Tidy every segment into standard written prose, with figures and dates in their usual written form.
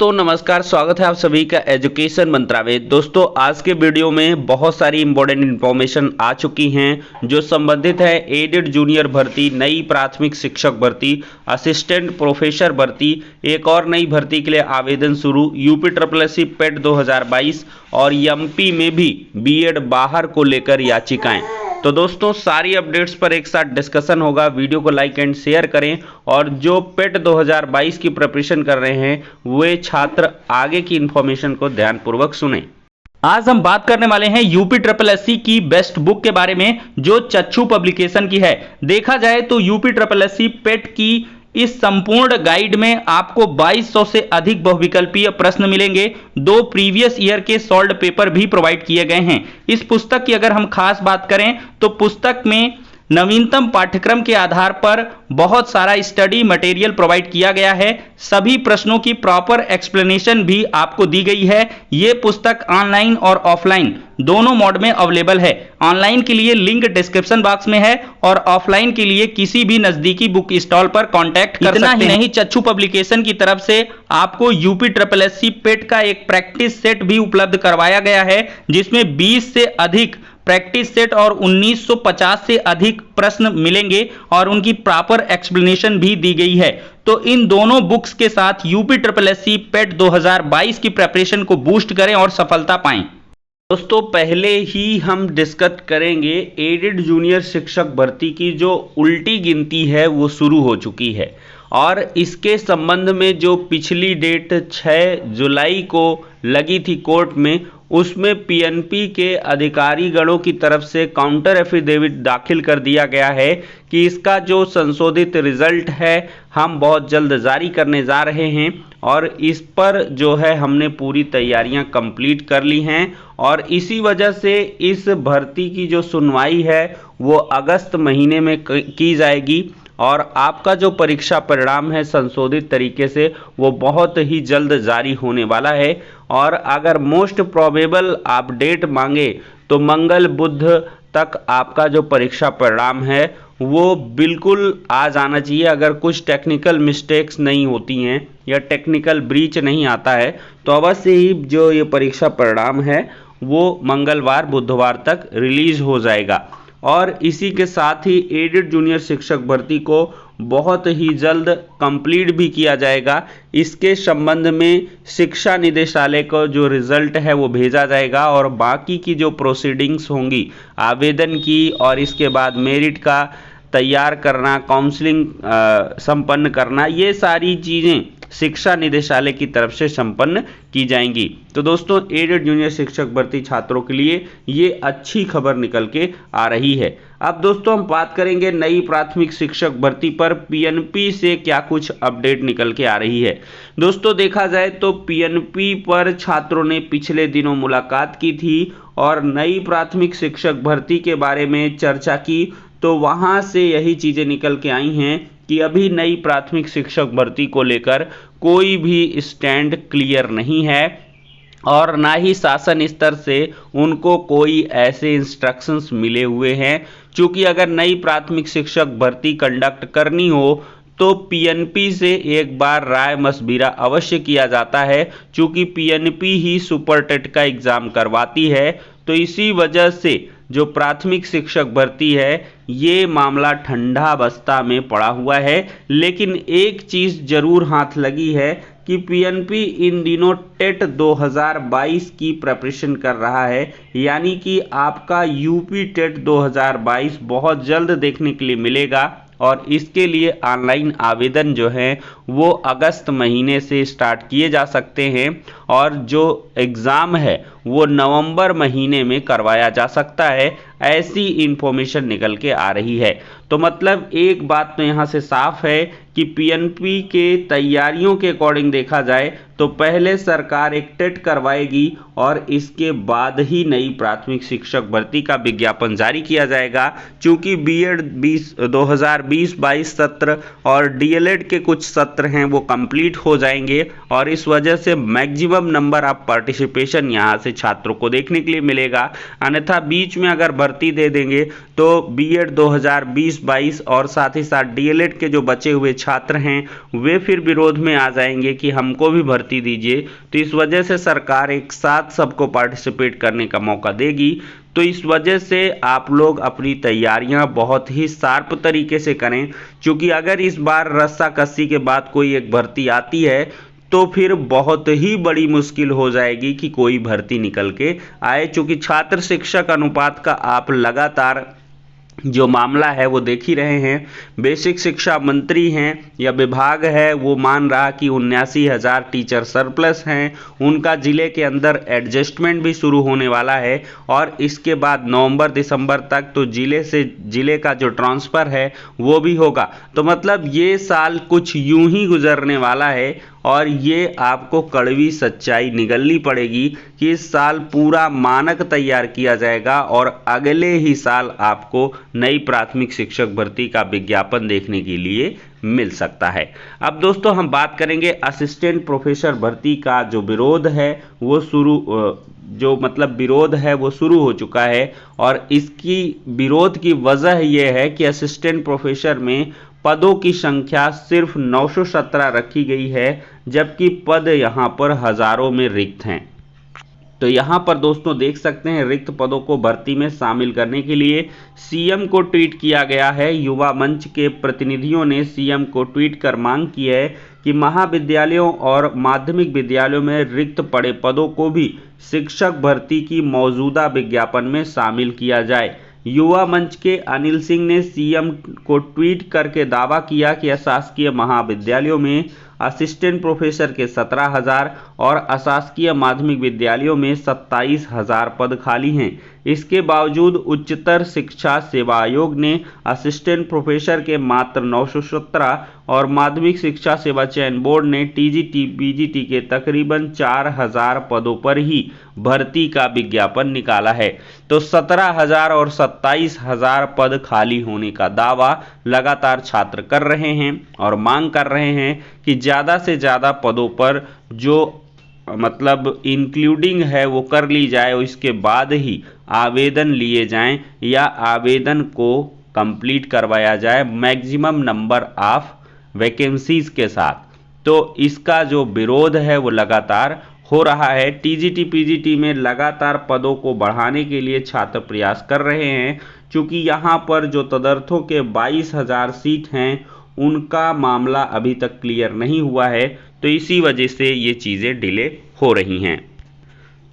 तो नमस्कार, स्वागत है आप सभी का एजुकेशन मंत्रा में। दोस्तों आज के वीडियो में बहुत सारी इंपॉर्टेंट इन्फॉर्मेशन आ चुकी हैं जो संबंधित है एडेड जूनियर भर्ती, नई प्राथमिक शिक्षक भर्ती, असिस्टेंट प्रोफेसर भर्ती, एक और नई भर्ती के लिए आवेदन शुरू, यूपी SSC पेट 2022 और एमपी में भी बीएड बाहर को लेकर याचिकाएं। तो दोस्तों सारी अपडेट्स पर एक साथ डिस्कशन होगा। वीडियो को लाइक एंड शेयर करें और जो पेट 2022 की प्रिपरेशन कर रहे हैं वे छात्र आगे की इंफॉर्मेशन को ध्यानपूर्वक सुनें। आज हम बात करने वाले हैं यूपी SSC की बेस्ट बुक के बारे में जो चक्षु पब्लिकेशन की है। देखा जाए तो यूपी SSC पेट की इस संपूर्ण गाइड में आपको 2200 से अधिक बहुविकल्पीय प्रश्न मिलेंगे। 2 प्रीवियस ईयर के सॉल्व्ड पेपर भी प्रोवाइड किए गए हैं। इस पुस्तक की अगर हम खास बात करें तो पुस्तक में नवीनतम पाठ्यक्रम के आधार पर बहुत सारा स्टडी मटेरियल प्रोवाइड किया गया है। सभी प्रश्नों की प्रॉपर एक्सप्लेनेशन भी आपको दी गई है। यह पुस्तक ऑनलाइन और ऑफलाइन दोनों मोड में अवेलेबल है। ऑनलाइन के लिए लिंक डिस्क्रिप्शन बॉक्स में है और ऑफलाइन के लिए किसी भी नजदीकी बुक स्टॉल पर कांटेक्ट कर सकते हैं। इतना ही नहीं, चक्षु पब्लिकेशन की तरफ से आपको यूपी SSC पेट का एक प्रैक्टिस सेट भी उपलब्ध करवाया गया है जिसमें 20 से अधिक प्रैक्टिस सेट और 1950 से अधिक प्रश्न मिलेंगे और उनकी प्रॉपर एक्सप्लेनेशन भी दी गई है। तो इन दोनों बुक्स के साथ यूपी SSC पेट 2022 की प्रिपरेशन को बूस्ट करें और सफलता पाएं। दोस्तों पहले ही हम डिस्कस करेंगे एडेड जूनियर शिक्षक भर्ती की जो उल्टी गिनती है वो शुरू हो चुकी है और इसके संबंध में जो पिछली डेट 6 जुलाई को लगी थी कोर्ट में, उसमें पीएनपी के अधिकारी गणों की तरफ से काउंटर एफिडेविट दाखिल कर दिया गया है कि इसका जो संशोधित रिजल्ट है हम बहुत जल्द जारी करने जा रहे हैं और इस पर जो है हमने पूरी तैयारियां कंप्लीट कर ली हैं और इसी वजह से इस भर्ती की जो सुनवाई है वो अगस्त महीने में की जाएगी और आपका जो परीक्षा परिणाम है संशोधित तरीके से वो बहुत ही जल्द जारी होने वाला है। और अगर मोस्ट प्रोबेबल आप डेट मांगे तो मंगल बुध तक आपका जो परीक्षा परिणाम है वो बिल्कुल आ जाना चाहिए। अगर कुछ टेक्निकल मिस्टेक्स नहीं होती हैं या टेक्निकल ब्रीच नहीं आता है तो अवश्य ही जो ये परीक्षा परिणाम है वो मंगलवार बुधवार तक रिलीज हो जाएगा। और इसी के साथ ही एडेड जूनियर शिक्षक भर्ती को बहुत ही जल्द कंप्लीट भी किया जाएगा। इसके संबंध में शिक्षा निदेशालय को जो रिजल्ट है वो भेजा जाएगा और बाकी की जो प्रोसीडिंग्स होंगी आवेदन की और इसके बाद मेरिट का तैयार करना, काउंसलिंग संपन्न करना, ये सारी चीज़ें शिक्षा निदेशालय की तरफ से संपन्न की जाएंगी। तो दोस्तों एडेड जूनियर शिक्षक भर्ती छात्रों के लिए ये अच्छी खबर निकल के आ रही है। अब दोस्तों हम बात करेंगे नई प्राथमिक शिक्षक भर्ती पर पीएनपी से क्या कुछ अपडेट निकल के आ रही है। दोस्तों देखा जाए तो पीएनपी पर छात्रों ने पिछले दिनों मुलाकात की थी और नई प्राथमिक शिक्षक भर्ती के बारे में चर्चा की, तो वहां से यही चीजें निकल के आई हैं कि अभी नई प्राथमिक शिक्षक भर्ती को लेकर कोई भी स्टैंड क्लियर नहीं है और ना ही शासन स्तर से उनको कोई ऐसे इंस्ट्रक्शंस मिले हुए हैं। क्योंकि अगर नई प्राथमिक शिक्षक भर्ती कंडक्ट करनी हो तो पीएनपी से एक बार राय मशविरा अवश्य किया जाता है, क्योंकि पीएनपी ही सुपर टेट का एग्जाम करवाती है। तो इसी वजह से जो प्राथमिक शिक्षक भर्ती है ये मामला ठंडा अवस्था में पड़ा हुआ है। लेकिन एक चीज जरूर हाथ लगी है कि पीएनपी इन दिनों टेट 2022 की प्रिपरेशन कर रहा है, यानी कि आपका यूपी टेट 2022 बहुत जल्द देखने के लिए मिलेगा और इसके लिए ऑनलाइन आवेदन जो है वो अगस्त महीने से स्टार्ट किए जा सकते हैं और जो एग्ज़ाम है वो नवंबर महीने में करवाया जा सकता है। ऐसी इंफॉर्मेशन निकल के आ रही है। तो मतलब एक बात तो यहाँ से साफ है कि पीएनपी के तैयारियों के अकॉर्डिंग देखा जाए तो पहले सरकार एक टेट करवाएगी और इसके बाद ही नई प्राथमिक शिक्षक भर्ती का विज्ञापन जारी किया जाएगा। क्योंकि बीएड 2020-22 सत्र और डीएलएड के कुछ सत्र हैं वो कंप्लीट हो जाएंगे और इस वजह से मैक्सिमम नंबर ऑफ पार्टिसिपेशन यहाँ से छात्रों को देखने के लिए मिलेगा। अन्यथा बीच में अगर भर्ती दे देंगे तो बीएड 2020-22 और साथ ही साथ डीएलएड के जो बचे हुए छात्र हैं वे फिर विरोध में आ जाएंगे कि हमको भी भर्ती दीजिए। तो इस वजह से सरकार एक साथ सबको पार्टिसिपेट करने का मौका देगी। तो इस वजह से आप लोग अपनी तैयारियां बहुत ही शार्प तरीके से करें, क्योंकि अगर इस बार रस्साकसी के बाद कोई एक भर्ती आती है तो फिर बहुत ही बड़ी मुश्किल हो जाएगी कि कोई भर्ती निकल के आए। चूंकि छात्र शिक्षक अनुपात का आप लगातार जो मामला है वो देख ही रहे हैं। बेसिक शिक्षा मंत्री हैं या विभाग है वो मान रहा कि 79,000 टीचर सरप्लस हैं, उनका जिले के अंदर एडजस्टमेंट भी शुरू होने वाला है और इसके बाद नवंबर दिसंबर तक तो जिले से जिले का जो ट्रांसफ़र है वो भी होगा। तो मतलब ये साल कुछ यूं ही गुजरने वाला है और ये आपको कड़वी सच्चाई निगलनी पड़ेगी कि इस साल पूरा मानक तैयार किया जाएगा और अगले ही साल आपको नई प्राथमिक शिक्षक भर्ती का विज्ञापन देखने के लिए मिल सकता है। अब दोस्तों हम बात करेंगे असिस्टेंट प्रोफेसर भर्ती का जो विरोध है वो विरोध है वो शुरू हो चुका है और इसकी विरोध की वजह यह है कि असिस्टेंट प्रोफेसर में पदों की संख्या सिर्फ 917 रखी गई है, जबकि पद यहां पर हजारों में रिक्त हैं। तो यहां पर दोस्तों देख सकते हैं रिक्त पदों को भर्ती में शामिल करने के लिए सीएम को ट्वीट किया गया है। युवा मंच के प्रतिनिधियों ने सीएम को ट्वीट कर मांग की है कि महाविद्यालयों और माध्यमिक विद्यालयों में रिक्त पड़े पदों को भी शिक्षक भर्ती की मौजूदा विज्ञापन में शामिल किया जाए। युवा मंच के अनिल सिंह ने सीएम को ट्वीट करके दावा किया कि अशासकीय महाविद्यालयों में असिस्टेंट प्रोफेसर के 17,000 और अशासकीय माध्यमिक विद्यालयों में 27,000 पद खाली हैं। इसके बावजूद उच्चतर शिक्षा सेवा आयोग ने असिस्टेंट प्रोफेसर के मात्र 917 और माध्यमिक शिक्षा सेवा चयन बोर्ड ने टीजीटी पीजीटी के तकरीबन 4,000 पदों पर ही भर्ती का विज्ञापन निकाला है। तो 17,000 और 27,000 पद खाली होने का दावा लगातार छात्र कर रहे हैं और मांग कर रहे हैं कि ज़्यादा से ज़्यादा पदों पर जो इंक्लूडिंग है वो कर ली जाए और इसके बाद ही आवेदन लिए जाएं या आवेदन को कंप्लीट करवाया जाए मैक्सिमम नंबर ऑफ वैकेंसीज के साथ। तो इसका जो विरोध है वो लगातार हो रहा है। टीजीटी पीजीटी में लगातार पदों को बढ़ाने के लिए छात्र प्रयास कर रहे हैं, क्योंकि यहाँ पर जो तदर्थों के 22,000 सीट हैं उनका मामला अभी तक क्लियर नहीं हुआ है, तो इसी वजह से ये चीज़ें डिले हो रही हैं।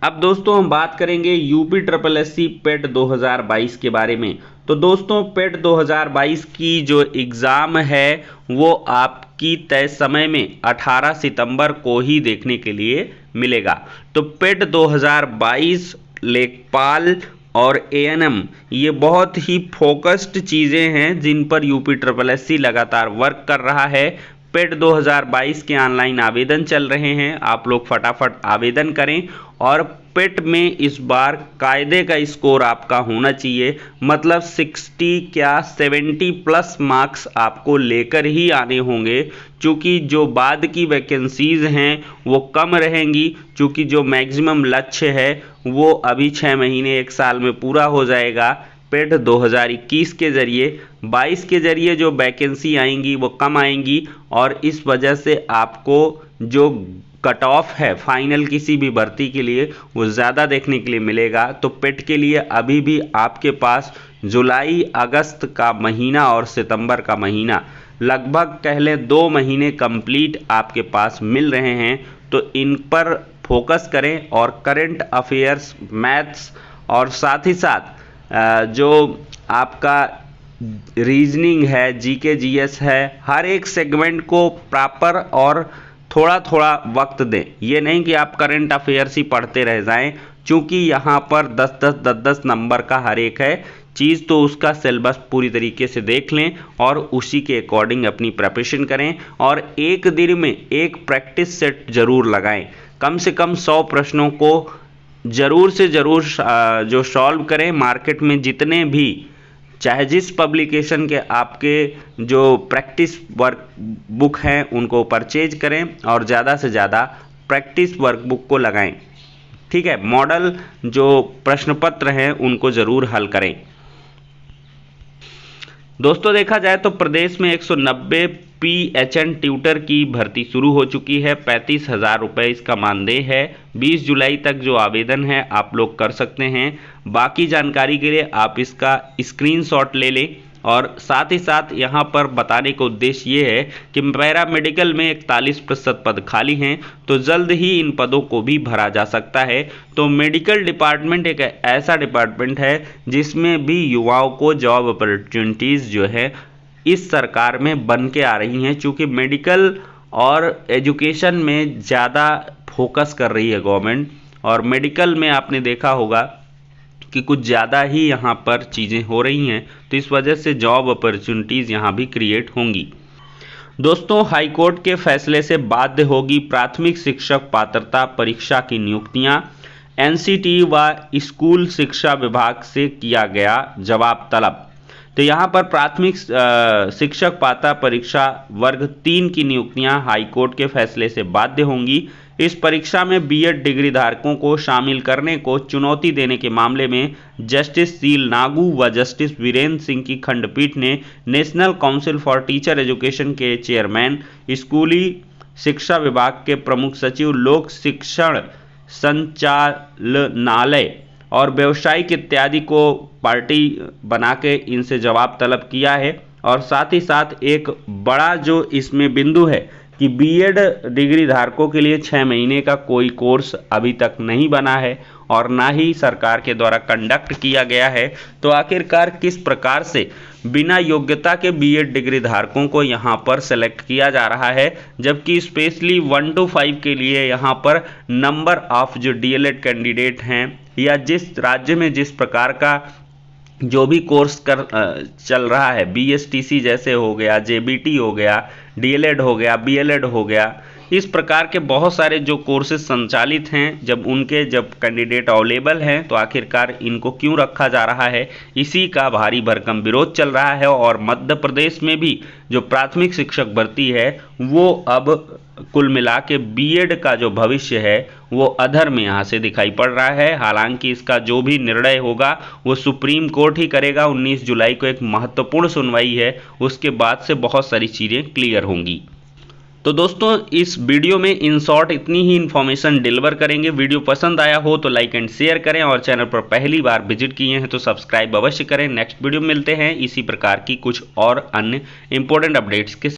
अब दोस्तों हम बात करेंगे यूपी SSSC पेट 2022 के बारे में। तो दोस्तों पेट 2022 की जो एग्ज़ाम है वो आपकी तय समय में 18 सितंबर को ही देखने के लिए मिलेगा। तो पेट 2022 लेखपाल और एएनएम ये बहुत ही फोकस्ड चीज़ें हैं जिन पर यूपी SSSC लगातार वर्क कर रहा है। पेट 2022 के ऑनलाइन आवेदन चल रहे हैं, आप लोग फटाफट आवेदन करें और पेट में इस बार कायदे का स्कोर आपका होना चाहिए, मतलब 60 क्या 70 प्लस मार्क्स आपको लेकर ही आने होंगे, क्योंकि जो बाद की वैकेंसीज हैं वो कम रहेंगी, क्योंकि जो मैक्सिमम लक्ष्य है वो अभी 6 महीने 1 साल में पूरा हो जाएगा। पेट 2021 के जरिए 22 के जरिए जो वैकेंसी आएंगी वो कम आएंगी और इस वजह से आपको जो कट ऑफ है फाइनल किसी भी भर्ती के लिए वो ज़्यादा देखने के लिए मिलेगा। तो पेट के लिए अभी भी आपके पास जुलाई अगस्त का महीना और सितंबर का महीना लगभग कह लें 2 महीने कंप्लीट आपके पास मिल रहे हैं। तो इन पर फोकस करें और करंट अफेयर्स, मैथ्स और साथ ही साथ जो आपका रीजनिंग है, जीके जीएस है, हर एक सेगमेंट को प्रॉपर और थोड़ा थोड़ा वक्त दें। ये नहीं कि आप करंट अफेयर्स ही पढ़ते रह जाएं, क्योंकि यहाँ पर 10-10 नंबर का हर एक है चीज़, तो उसका सिलेबस पूरी तरीके से देख लें और उसी के अकॉर्डिंग अपनी प्रिपरेशन करें और एक दिन में एक प्रैक्टिस सेट जरूर लगाएं। कम से कम 100 प्रश्नों को ज़रूर से ज़रूर जो सॉल्व करें। मार्केट में जितने भी चाहे जिस पब्लिकेशन के आपके जो प्रैक्टिस वर्क बुक हैं उनको परचेज करें और ज़्यादा से ज़्यादा प्रैक्टिस वर्क बुक को लगाएं। ठीक है, मॉडल जो प्रश्न पत्र हैं उनको ज़रूर हल करें। दोस्तों देखा जाए तो प्रदेश में 190 PHN ट्यूटर की भर्ती शुरू हो चुकी है। 35,000 रुपये इसका मानदेय है। 20 जुलाई तक जो आवेदन है आप लोग कर सकते हैं। बाकी जानकारी के लिए आप इसका स्क्रीनशॉट ले लें। और साथ ही साथ यहाँ पर बताने का उद्देश्य ये है कि पैरामेडिकल में 41% पद खाली हैं, तो जल्द ही इन पदों को भी भरा जा सकता है। तो मेडिकल डिपार्टमेंट एक ऐसा डिपार्टमेंट है जिसमें भी युवाओं को जॉब अपॉर्चुनिटीज़ जो है इस सरकार में बन के आ रही हैं, चूँकि मेडिकल और एजुकेशन में ज़्यादा फोकस कर रही है गवर्नमेंट। और मेडिकल में आपने देखा होगा कि कुछ ज़्यादा ही यहाँ पर चीज़ें हो रही हैं, तो इस वजह से जॉब अपॉर्चुनिटीज़ यहाँ भी क्रिएट होंगी। दोस्तों हाईकोर्ट के फैसले से बाध्य होगी प्राथमिक शिक्षक पात्रता परीक्षा की नियुक्तियाँ। NCT व स्कूल शिक्षा विभाग से किया गया जवाब तलब। तो यहाँ पर प्राथमिक शिक्षक पात्रता परीक्षा वर्ग 3 की नियुक्तियाँ हाईकोर्ट के फैसले से बाध्य होंगी। इस परीक्षा में B.Ed डिग्री धारकों को शामिल करने को चुनौती देने के मामले में जस्टिस सील नागू व जस्टिस वीरेंद्र सिंह की खंडपीठ ने national council for teacher education के चेयरमैन, स्कूली शिक्षा विभाग के प्रमुख सचिव, लोक शिक्षण संचालनालय और व्यावसायिक इत्यादि को पार्टी बना के इनसे जवाब तलब किया है। और साथ ही साथ एक बड़ा जो इसमें बिंदु है कि B.Ed डिग्री धारकों के लिए 6 महीने का कोई कोर्स अभी तक नहीं बना है और ना ही सरकार के द्वारा कंडक्ट किया गया है। तो आखिरकार किस प्रकार से बिना योग्यता के B.Ed डिग्री धारकों को यहाँ पर सेलेक्ट किया जा रहा है, जबकि स्पेशली 1 to 5 के लिए यहाँ पर नंबर ऑफ जो DLED कैंडिडेट हैं या जिस राज्य में जिस प्रकार का जो भी कोर्स चल रहा है, BSTC जैसे हो गया, JBT हो गया, DLED हो गया, BLED हो गया, इस प्रकार के बहुत सारे जो कोर्सेज संचालित हैं, जब कैंडिडेट अवेलेबल हैं तो आखिरकार इनको क्यों रखा जा रहा है, इसी का भारी भरकम विरोध चल रहा है। और मध्य प्रदेश में भी जो प्राथमिक शिक्षक भर्ती है वो अब कुल मिला के B.Ed का जो भविष्य है वो अधर में यहाँ से दिखाई पड़ रहा है। हालांकि इसका जो भी निर्णय होगा वो सुप्रीम कोर्ट ही करेगा। 19 जुलाई को एक महत्वपूर्ण सुनवाई है, उसके बाद से बहुत सारी चीज़ें क्लियर होंगी। तो दोस्तों इस वीडियो में इन शॉर्ट इतनी ही इन्फॉर्मेशन डिलीवर करेंगे। वीडियो पसंद आया हो तो लाइक एंड शेयर करें और चैनल पर पहली बार विजिट किए हैं तो सब्सक्राइब अवश्य करें। नेक्स्ट वीडियो में मिलते हैं इसी प्रकार की कुछ और अन्य इंपॉर्टेंट अपडेट्स के